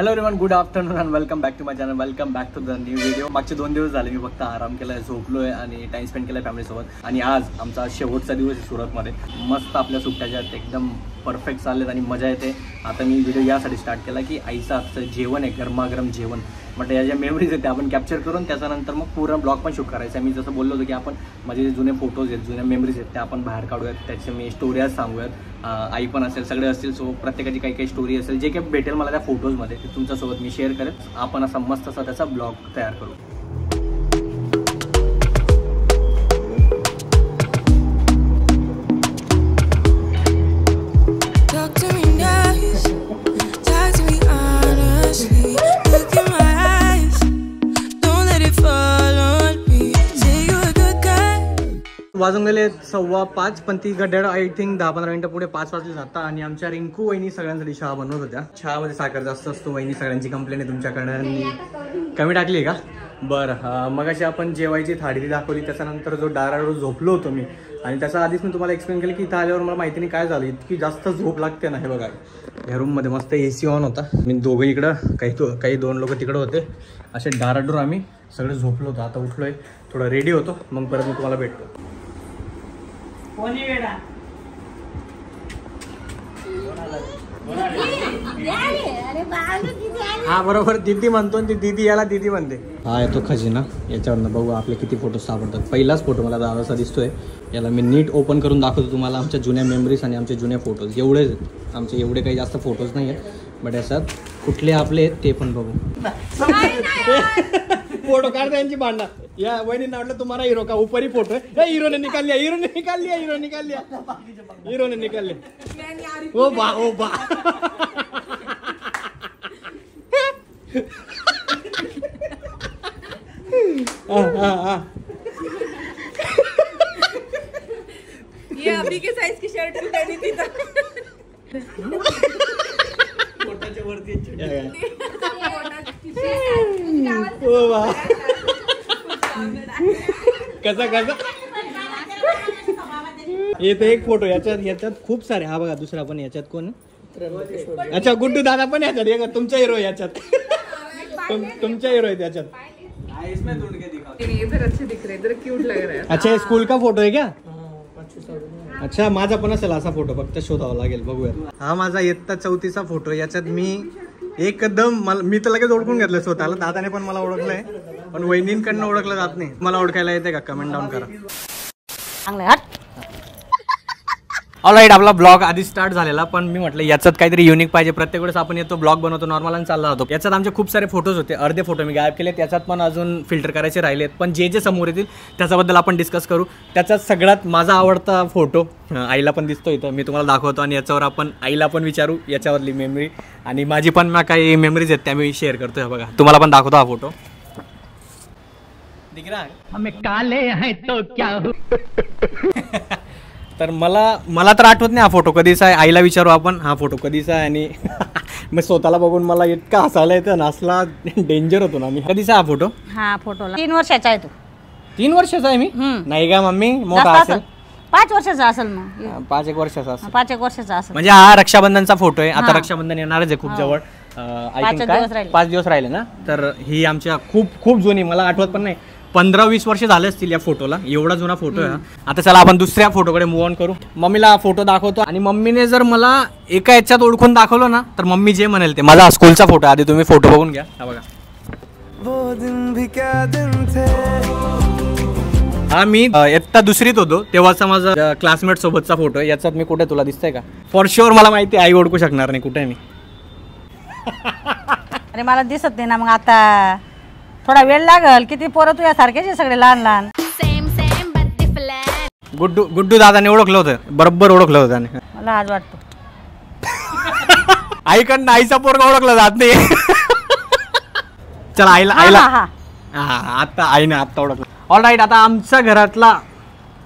Hello everyone, good afternoon and welcome back to my channel. Welcome back to the new video. मागचे 2 दिवस झाले मी फक्त आराम केलाय, झोपलोय आणि टाइम स्पेंड केलाय फॅमिलीसोबत. आणि आज आमचा शेवटचा दिवस आहे सुरतमध्ये. मस्त आपल्या सुट्ट्याच्या एकदम परफेक्ट चाललेत आणि मजा येते. आता मी व्हिडिओ यासाठी स्टार्ट केला की आईचं आजचं जेवण आहे, गरमागरम जेवण. म्हटलं या ज्या मेमरीज आहेत त्या आपण कॅप्चर करून त्याच्यानंतर मग पूर्ण ब्लॉग पण शूट करायचा आहे. मी जसं बोललो होतो की आपण माझे जे जुने फोटोज आहेत, जुन्या मेमरीज आहेत त्या आपण बाहेर काढूयात, त्याचे मी स्टोरीज सांगूयात. आई पण असेल, सगळे असतील. सो प्रत्येकाची काही काही स्टोरी असेल, जे काही भेटेल मला त्या फोटोजमध्ये ते तुमच्यासोबत मी शेअर करेन. आपण असा मस्त असा त्याचा ब्लॉग तयार करू. वाजून गेले 5:15, पण ती गड्याड आय थिंक 10-15 मिनिटं पुढे 5 वाजले जातात. आणि आमच्या रिंकू वहिनी सगळ्यांसाठी चहा बनवत होत्या. चहामध्ये साखर जास्त असतो वहिनी, सगळ्यांची कंप्लेंट आहे तुमच्याकडं. कमी टाकली का? बरं. मग अशी आपण जेवायची थाळी दाखवली. त्याच्यानंतर जो डाराडूर झोपलो होतो मी, आणि त्याच्या आधीच मी तुम्हाला एक्सप्लेन केलं की इथं आल्यावर मला माहिती नाही काय झालं, इतकी जास्त झोप लागते ना. हे बघा, ह्या रूममध्ये मस्त AC ऑन होता. मी दोघं इकडं, काही 2 लोक तिकडं होते. असे डाराडूर आम्ही सगळे झोपलो होतो. आता उठलोय, थोडं रेडी होतो, मग परत मी तुम्हाला भेटतो. हा बरोबर, दीदी म्हणतो, ती दीदी याला दीदी म्हणते. हा येतो खजिना. याच्यावरनं बघू आपले किती फोटो सापडतात. पहिलाच फोटो मला दादाचा दिसतोय. याला मी नीट ओपन करून दाखवतो तुम्हाला आमच्या जुन्या मेमरीज आणि आमचे जुने फोटोज. एवढेच आमचे, एवढे काही जास्त फोटोज नाही आहेत, बट याच्यात कुठले आपले आहेत ते पण बघू. फोटो काढता यांची भांडणं. या वहिनी वाटलं तुम्हाला हिरो का ऊपरी फोटो है. हिरोने निकाल लिया, हिरोने निकाल लिया, हिरो निकाल लिया, हिरोने निकाल लिया. ओ बा, ओ बा. ये अभी के साइज की शर्ट उतारी थी तो पोटाच्या वरती कसा येतो एक फोटो. याच्यात खूप सारे. हा बघा दुसरा पण. याच्यात कोण? अच्छा, गुड्डू दादा पण याच्यात. तुमचा हिरो याच्यात. तुमचा हिरो आहे त्याच्यात. इधर अच्छे दिख रहे, इधर क्यूट लग रहा है. अच्छा, स्कूल का फोटो आहे क्या? अच्छा, माझा पण असेल असा फोटो, फक्त शोधावा लागेल. बघूया. हा माझा इयत्ता 4थीचा फोटो. याच्यात मी एकदम, मी तर लगेच ओळखून घेतलं स्वतःला. दादाने पण मला ओळखलंय, पण वहिनींकडनं ओळखलं जात नाही. मला ओळखायला येते का? कमेंट डाऊन करा. ऑलराईट, आपला ब्लॉग आधी स्टार्ट झालेला, पण मी म्हटलं याच्यात काहीतरी युनिक पाहिजे. प्रत्येक वेळेस आपण येतो, ब्लॉग बनवतो, नॉर्मल आणि चालला होतो. याच्यात आमचे खूप सारे फोटोज होते. अर्धे फोटो मी गायब केले, त्याच्यात पण अजून फिल्टर करायचे राहिलेत. पण जे जे समोर येतील त्याच्याबद्दल आपण डिस्कस करू. त्याच्यात सगळ्यात माझा आवडता फोटो आईला पण दिसतो इथं, मी तुम्हाला दाखवतो. आणि याच्यावर आपण आईला पण विचारू याच्यावरली मेमरी, आणि माझी पण काही मेमरीज आहेत त्या मी शेअर करतो. बघा, तुम्हाला पण दाखवतो हा फोटो. दिख रहा है हमें काले हैं तो क्या हो. तर मला तर आठवत नाही हा फोटो कधीचा आहे. आईला विचारू आपण हा फोटो कधीचा आहे. आणि मग स्वतःला बघून मला इतका हसायला येतं ना, असला डेंजर होतो ना मी. कधीचा हा फोटो? हा फोटो 3 वर्षाचा आहे. तू 3 वर्षाचा आहे मी? नाही का मम्मी, मोठा असेल. 5 वर्षाचा असेल. मग 5-1 वर्षाचा असेल. 5-1 वर्षाचा असेल. म्हणजे हा रक्षाबंधनचा फोटो आहे. आता रक्षाबंधन येणारच आहे खूप जवळ. आय थिंक 5 दिवस राहिले ना. तर ही आमच्या खूप जुनी, मला आठवत पण नाही, 15-20 वर्ष झाले असतील या फोटोला. एवढा जुना फोटो आहे. आता चला आपण दुसऱ्या फोटोकडे मूव ऑन करू. मम्मीला फोटो दाखवतो, आणि मम्मीने जर मला एका याच्यात ओळखून दाखवलं ना, तर मम्मी जे म्हणेल ते. माझा स्कूलचा फोटो. आधी तुम्ही फोटो बघून घ्या. हा बघा, हा मी इयत्ता 2रीत होतो तेव्हाचा माझा क्लासमेट सोबतचा फोटो आहे. याच्यात मी कुठे, तुला दिसतंय का? फॉर शुअर मला माहिती आहे आई ओळखू शकणार नाही कुठे मी. अरे मला दिसत नाही ना. मग आता थोडा वेळ लागल. किती पोरं तुझ्या सारखेच सगळे लहान. गुड्डू दादाने ओळखलं होतं, बरोबर ओळखलं होतं त्याने. मला आज वाटतो आईकडनं आईचा पोरगा ओळखला जात नाही. चला आईला आता आईने आता ओळखलं. ऑलराईट, आता आमच्या घरातला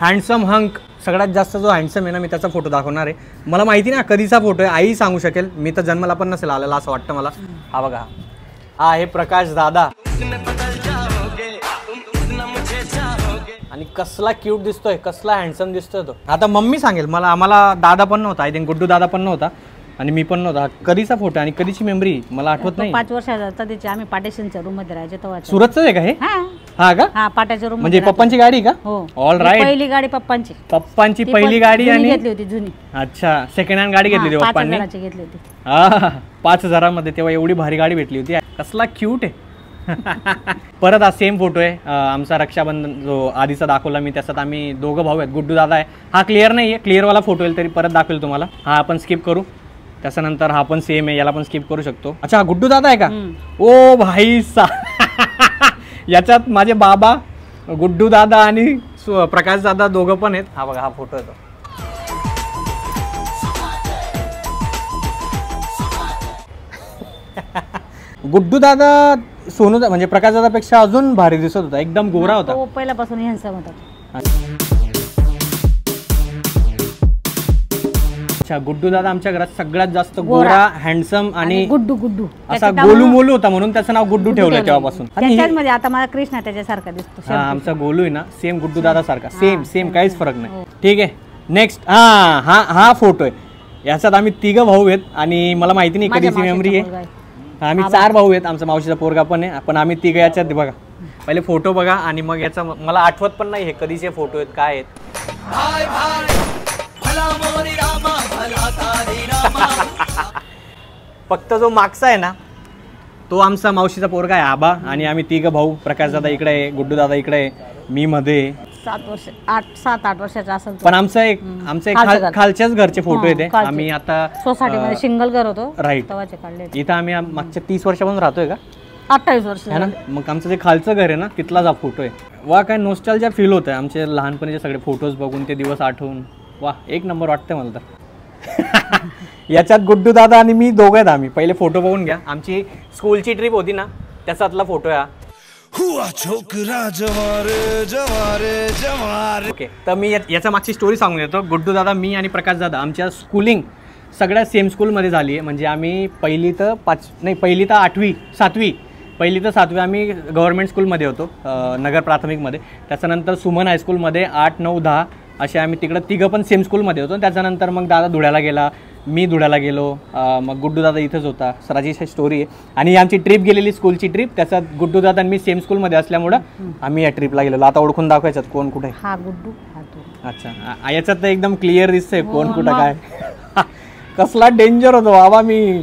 हँडसम हंक, सगळ्यात जास्त जो हँडसम आहे ना, मी त्याचा फोटो दाखवणार आहे. मला माहिती ना कधीचा फोटो आहे, आई सांगू शकेल. मी तर जन्माला पण नसेल आलेला असं वाटतं मला. हा बघा, हा आहे प्रकाश दादा. आणि कसला क्यूट दिसतोय, कसला हँडसम दिसतोय तो. आता मम्मी सांगेल मला. आम्हाला दादा पण नव्हता, आय थिंक गुड्डू दादा पण नव्हता. आणि मी पण नव्हता. कधीचा फोटो आणि कधीची मेमरी मला आठवत नाही. 5 वर्षाचा त्याची आम्ही पाटेशनच्या रूम मध्ये राहायचो तेव्हा. सुरतच आहे का हे? हा का? हा पाट्याच्या रूम म्हणजे पप्पांची गाडी का? हो. All right. पहिली गाडी पप्पांची पहिली गाडी आणि घेतली होती जुनी. अच्छा, सेकंड हँड गाडी घेतली होती पप्पांनी. 5,000ची घेतली होती. हा 5,000 मध्ये तेव्हा एवढी भारी गाडी भेटली होती. कसला क्यूट आहे. परत हा सेम फोटो आहे आमचा रक्षाबंधन जो आधीचा दाखवला मी, त्याच्यात आम्ही दोघं भाऊ आहेत. गुड्डू दादा आहे. हा क्लिअर नाही आहे, क्लिअरवाला फोटो आहे तरी परत दाखवेल तुम्हाला. हा आपण स्किप करू. त्याच्यानंतर हा पण सेम आहे, याला पण स्किप करू शकतो. अच्छा, हा गुड्डू दादा आहे का? ओ भाई सा याच्यात माझे बाबा, गुड्डू दादा आणि प्रकाश दादा दोघं पण आहेत. हा बघा, हा फोटो आहे तो. गुड्डू दादा सोनू म्हणजे प्रकाश दादापेक्षा अजून भारी दिसत होता. एकदम गोरा होता. तो पहिल्यापासून हँडसम होता. अच्छा, गुड्डू दादा आमच्या घरात सगळ्यात जास्त गोरा, हँडसम आणि गुड्डू असा गोलू मोलू होता म्हणून त्याचं नाव गुड्डू ठेवलं तेव्हापासून. त्याच्यामध्ये आता मला कृष्णा त्याच्यासारखा दिसतो. हा, आमचा गोलू आहे ना सेम गुड्डू दादा सारखा. सेम काहीच फरक नाही. ठीक आहे, नेक्स्ट. हा फोटो आहे. याच्यात आम्ही 3 भाऊ आहेत आणि मला माहिती नाही कधीची मेमरी आहे. आम्ही 4 भाऊ आहेत. आमचा मावशीचा पोरगा पण आहे. पण आम्ही 3 याच्यात बघा. पहिले फोटो बघा आणि मग याचा मला आठवत पण नाही हे कधीचे फोटो आहेत काय आहेत. फक्त जो मागचा आहे ना तो आमचा मावशीचा पोरगा आहे आबा आणि आम्ही 3 भाऊ. प्रकाश दादा इकडे आहे, गुड्डू दादा इकडे आहे, मी मध्ये. 7-8 वर्षाचा असेल. पण आमचं एक खालच्याच घरचे फोटो आहेत. आम्ही आता सोसायटीमध्ये सिंगल घर होतो. राईट. तेव्हाचे काढले. इथं आम्ही मागच्या 30 वर्षापासून राहतोय का? 28 वर्ष है ना. मग आमचं जे खालचं घर आहे ना तिथलाच हा फोटो आहे. वा, काय नॉस्टॅल्जिया फील होत आहे आमचे लहानपणीचे सगळे फोटोज बघून, ते दिवस आठवून. वा, एक नंबर वाटतंय मला तर. याच्यात गुड्डू दादा आणि मी दोघं आहेत. आम्ही पहिले फोटो बघून घ्या. आमची स्कूलची ट्रिप होती ना त्याच्यातला फोटो आहे. ओके, तर मी याच्या मागची स्टोरी सांगून देतो. गुड्डू दादा, मी आणि प्रकाश दादा आमच्या स्कूलिंग सगळ्या सेम स्कूलमध्ये झाली आहे. म्हणजे आम्ही पहिली तर 8वी 7वी पहिली तर 7वी आम्ही गव्हर्नमेंट स्कूलमध्ये होतो, नगर प्राथमिकमध्ये. त्याच्यानंतर सुमन हायस्कूलमध्ये 8, 9, 10 असे आम्ही तिकडं 3 पण सेम स्कूलमध्ये होतो. त्याच्यानंतर मग दादा धुळ्याला गेला, मी धुळ्याला गेलो, मग गुड्डू दादा इथंच होता. सराची स्टोरी आहे. आणि आमची ट्रिप गेलेली स्कूलची ट्रिप, त्याच्यात गुड्डू दादा आणि मी सेम स्कूलमध्ये असल्यामुळं आम्ही या ट्रिपला गेलेलो. आता ओळखून दाखवायच्यात कोण कुठे. हा गुड्डू, हा तू. अच्छा, याच्यात तर एकदम क्लिअर दिसतंय कोण कुठं काय. कसला डेंजर होतो बाबा मी.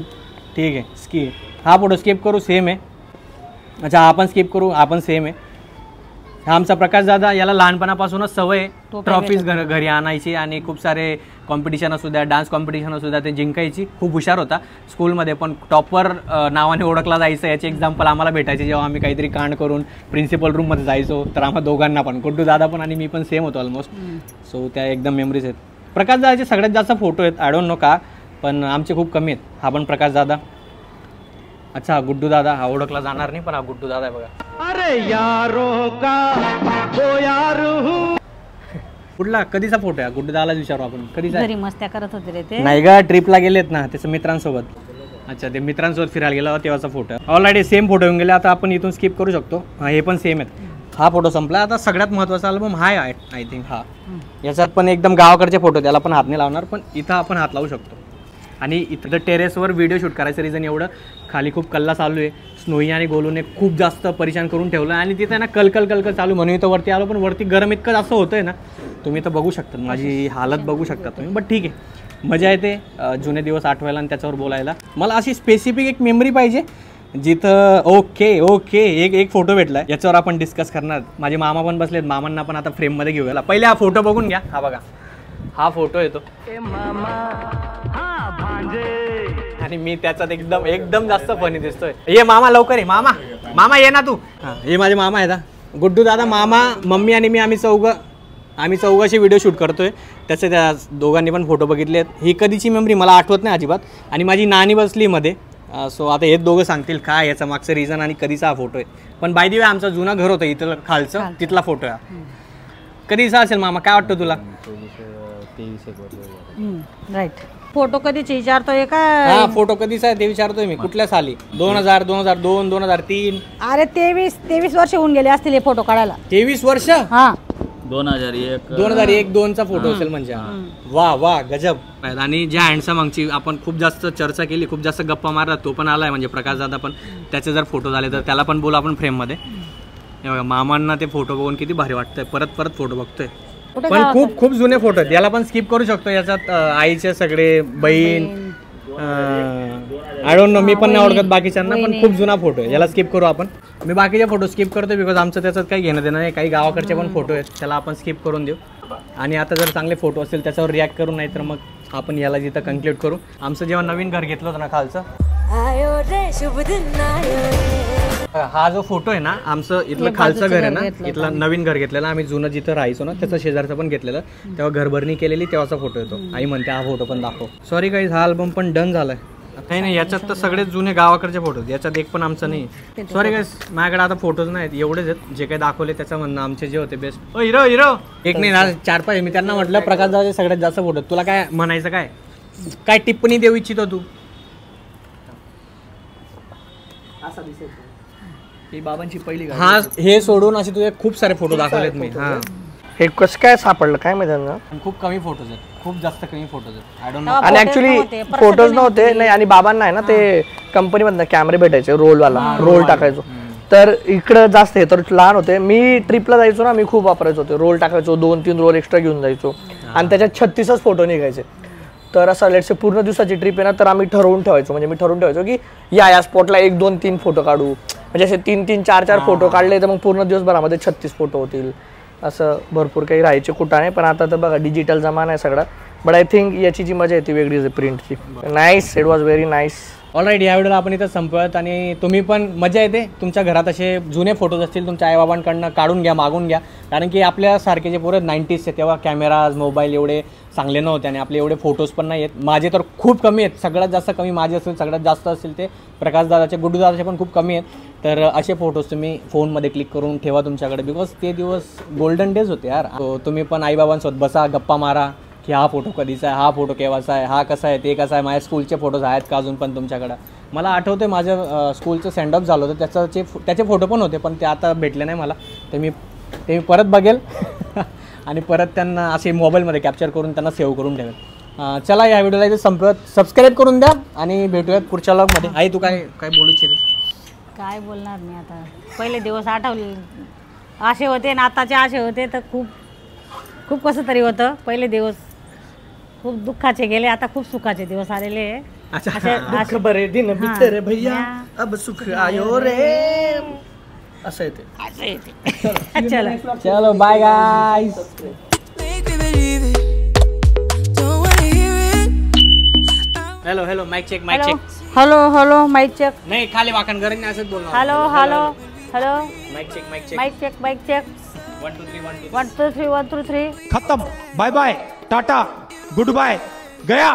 ठीक आहे, हा फोटो स्किप करू, सेम आहे. अच्छा, आपण स्किप करू, आपण सेम आहे. हा आमचा प्रकाश दादा, याला लहानपणापासूनच सवय ट्रॉफीज घरी आणायची आणि खूप सारे कॉम्पिटिशन असू द्या, डान्स कॉम्पिटिशन असू द्या, ते जिंकायची. खूप हुशार होता स्कूलमध्ये, पण टॉपर नावाने ओळखला जायचं. याचे एक्झाम्पल आम्हाला भेटायचे जेव्हा आम्ही काहीतरी कांड करून प्रिन्सिपल रूममध्ये जायचो. तर आम्हा दोघांना पण, गुड्डू दादा पण आणि मी पण सेम होतो ऑलमोस्ट. सो त्या एकदम मेमरीज आहेत. प्रकाश दादाचे सगळ्यात जास्त फोटो आहेत, आय डोंट नो का, पण आमचे खूप कमी आहेत. हा पण प्रकाश दादा. अच्छा, गुड्डू दादा हा ओळखला जाणार नाही, पण हा गुड्डू दादा आहे बघा. अरे यारो का वो यारो. कुठला कधीचा फोटो आहे? गुड्डू दादाला विचारू आपण. कधीचा? घरी मस्त्या करत होते रे ते. नाही का, ट्रिपला गेलेत ना त्याच्या मित्रांसोबत. अच्छा, ते मित्रांसोबत फिरायला गेला तेव्हाचा फोटो. ऑलरेडी सेम फोटो येऊन गेले. आता आपण इथून स्किप करू शकतो. हे पण सेम आहेत. हा फोटो संपला. आता सगळ्यात महत्त्वाचा अल्बम हा आहे आय थिंक. हा याच्यात पण एकदम गावाकडचे फोटो, त्याला पण हात नाही लावणार, पण इथं आपण हात लावू शकतो. आणि इथं टेरेसवर व्हिडिओ शूट करायचं रिझन एवढं, खाली खूप कल्ला चालू आहे. स्नोई आणि गोलूने खूप जास्त परेशान करून ठेवलं आणि तिथे ना कलकल चालू म्हणून इथं वरती आलो. पण वरती गरम इतकं जास्त होतंय ना, तुम्ही इथं बघू शकता, माझी हालत बघू शकता तुम्ही. बट ठीक आहे, मजा येते जुने दिवस आठवायला आणि त्याच्यावर बोलायला. मला अशी स्पेसिफिक एक मेमरी पाहिजे जिथं ओके एक फोटो भेटलाय, याच्यावर आपण डिस्कस करणार. माझे मामा पण बसलेत, मामांना पण आता फ्रेममध्ये घेऊया. पहिले हा फोटो बघून घ्या. हा बघा, हा फोटो येतो आणि मी त्याच्यात एकदम जास्त फनी दिसतोय. ये मामा, लवकर ये मामा ये ना तू. हे माझे मामा आहेत, गुड्डू दादा, मामा, मम्मी आणि मी. आम्ही चौघाशी व्हिडिओ शूट करतोय. त्याचे त्या दोघांनी पण फोटो बघितलेत. ही कधीची मेमरी मला आठवत नाही अजिबात. आणि माझी नानी बसली मध्ये. सो आता हे दोघं सांगतील काय याचा मागचं रिझन आणि कधीचा हा फोटो आहे. पण बाय द वे आमचं जुनं घर होतं इथं खालचं, तिथला फोटो आहे. कधीचा असेल मामा, काय वाटतं तुला? 23 राईट. फोटो कधीचे विचारतोय का? हा, फोटो कधीचा आहे ते विचारतोय मी. कुठल्या साली? 2000, 2002, 2003? अरे 23 वर्ष होऊन गेले असतील हे फोटो काढायला. 23 वर्ष? हा, 2001-2चा फोटो असेल म्हणजे वा वा गजब. आणि ज्या हँडसम आमची आपण खूप जास्त चर्चा केली, खूप जास्त गप्पा मारला, तो पण आलाय म्हणजे प्रकाश दादा पण. त्याचे जर फोटो झाले तर त्याला पण बोलू आपण फ्रेम मध्ये. मामांना ते फोटो बघून किती भारी वाटतंय, परत फोटो बघतोय. पण खूप जुने फोटो आहेत, याला पण स्किप करू शकतो. याच्यात आईचे सगळे, बहीण, आय डोंट नो, मी पण नाही ओळखत बाकीच्यांना, पण खूप जुना फोटो आहे, याला स्किप करू आपण. मी बाकीचे फोटो स्किप करतो बिकॉज आमचं त्याच्यात काही घेणं देणं नाही. काही गावाकडचे पण फोटो आहेत, त्याला आपण स्किप करून देऊ. आणि आता जर चांगले फोटो असतील त्याच्यावर रिॲक्ट करू, नाही तर मग आपण याला जिथं कन्क्लूड करू. आमचं जेव्हा नवीन घर घेतलं होतं ना खालचं, हा जो फोटो आहे ना, आमचं इथलं खालचं घर आहे ना, इथलं नवीन घर घेतलेलं आम्ही. जुनं जिथं राहायचो ना त्याचं शेजारचं पण घेतलेलं, तेव्हा घरभरणी केलेली तेव्हाचा फोटो येतो. आई म्हणते हा फोटो पण दाखव. सॉरी गाईज, हा अल्बम पण डन झालाय. नाही याच्यात तर सगळेच जुने गावाकडचे फोटो, याच्यात एक पण आमचं नाही. सॉरी गाईज, माझ्याकडे आता फोटोज नाहीत, एवढेच आहेत जे काही दाखवले त्याचं म्हणणं आमचे जे होते बेस्ट. हिरो एक नाही ना, 4-5. मी त्यांना म्हटलं प्रकाश दादाचे सगळ्यात जास्त फोटो. तुला काय म्हणायचं, काय टिप्पणी देऊ इच्छितो तू? ही बाबांची पहिली गाडी. हा, हे सोडून असे तुझे खूप सारे फोटो दाखवलेत मी. हा, हे कसं काय सापडलं काय माहिती ना. खूप कमी फोटोज आहेत, खूप जास्त कमी फोटोज आहेत. I don't know. आणि ऍक्च्युली फोटोज नव्हते नाही. आणि बाबांना आहे ना ते कंपनीमधनं कॅमेरे भेटायचे, रोल टाकायचो. तर इकडं जास्त हे तर लहान होते. मी ट्रिपला जायचो ना, मी खूप वापरायचो होते. रोल टाकायचो, 2-3 रोल एक्स्ट्रा घेऊन जायचो आणि त्याच्यात 36च फोटो निघायचे. तर असं लेट्स पूर्ण दिवसाची ट्रिप आहे ना, तर आम्ही ठरवून ठेवायचो की या स्पॉटला 1-2-3 फोटो काढू. म्हणजे असे 3-3, 4-4 फोटो काढले तर मग पूर्ण दिवसभरामध्ये 36 फोटो होतील. असं भरपूर काही राहायचे कुठाने. पण आता तर बघा डिजिटल जमाना आहे सगळा. बट आय थिंक याची जी मजा येते वेगळीच आहे प्रिंटची. Nice, it was very nice. Alright, या व्हिडिओला आपण इथं संपवत. आणि तुम्ही पण मजा येते, तुमच्या घरात असे जुने फोटोज असतील तुमच्या आईबाबांकडनं काढून घ्या, मागून घ्या. कारण की आपल्यासारखे जे पुरे 90sचे, तेव्हा कॅमेराज, मोबाईल एवढे चांगले नव्हते आणि आपले एवढे फोटोज पण नाही आहेत. माझे तर खूप कमी आहेत, सगळ्यात जास्त कमी माझे असतील, सगळ्यात जास्त असतील ते प्रकाश दादाचे, गुड्डू दादाचे पण खूप कमी आहेत. तर असे फोटोज तुम्ही फोनमध्ये क्लिक करून ठेवा तुमच्याकडे, बिकॉज ते दिवस गोल्डन डेज होते यार. तुम्ही पण आईबाबांसोबत बसा, गप्पा मारा की हा फोटो कधीचा आहे, हा फोटो केव्हाचा आहे, हा कसा आहे, ते कसं आहे. माझ्या स्कूलचे फोटोज आहेत का अजून पण तुमच्याकडं? मला आठवतं माझं स्कूलचं सेंड ऑफ झालं होतं, त्याचे फोटो पण होते, पण ते आता भेटले नाही मला. ते मी परत बघेल आणि परत त्यांना असे मोबाईलमध्ये कॅप्चर करून त्यांना सेव्ह करून ठेवेल. चला, या व्हिडिओला इथे संपवत. सबस्क्राईब करून द्या आणि भेटूयात पुढच्या व्लॉगमध्ये. आई तू काय बोलू इच्छिते? काय बोलणार मी आता. पहिले दिवस आठवले असे होते ना, आताचे असे होते तर खूप कसं तरी होतं. पहिले दिवस खूप दुःखाचे गेले, आता खूप सुखाचे दिवस आलेले आहे. दुःख बरे दिन बितर भैया, अब सुख आयो रे. असं येते. चलो bye guys. Hello mic check. Hello mic check. नाही, खाली वाकण गरज नाही, असंच बोलणार. Hello mic check. 1 2 3 1 2 3 खत्म. Bye bye, ta-ta, goodbye, गया.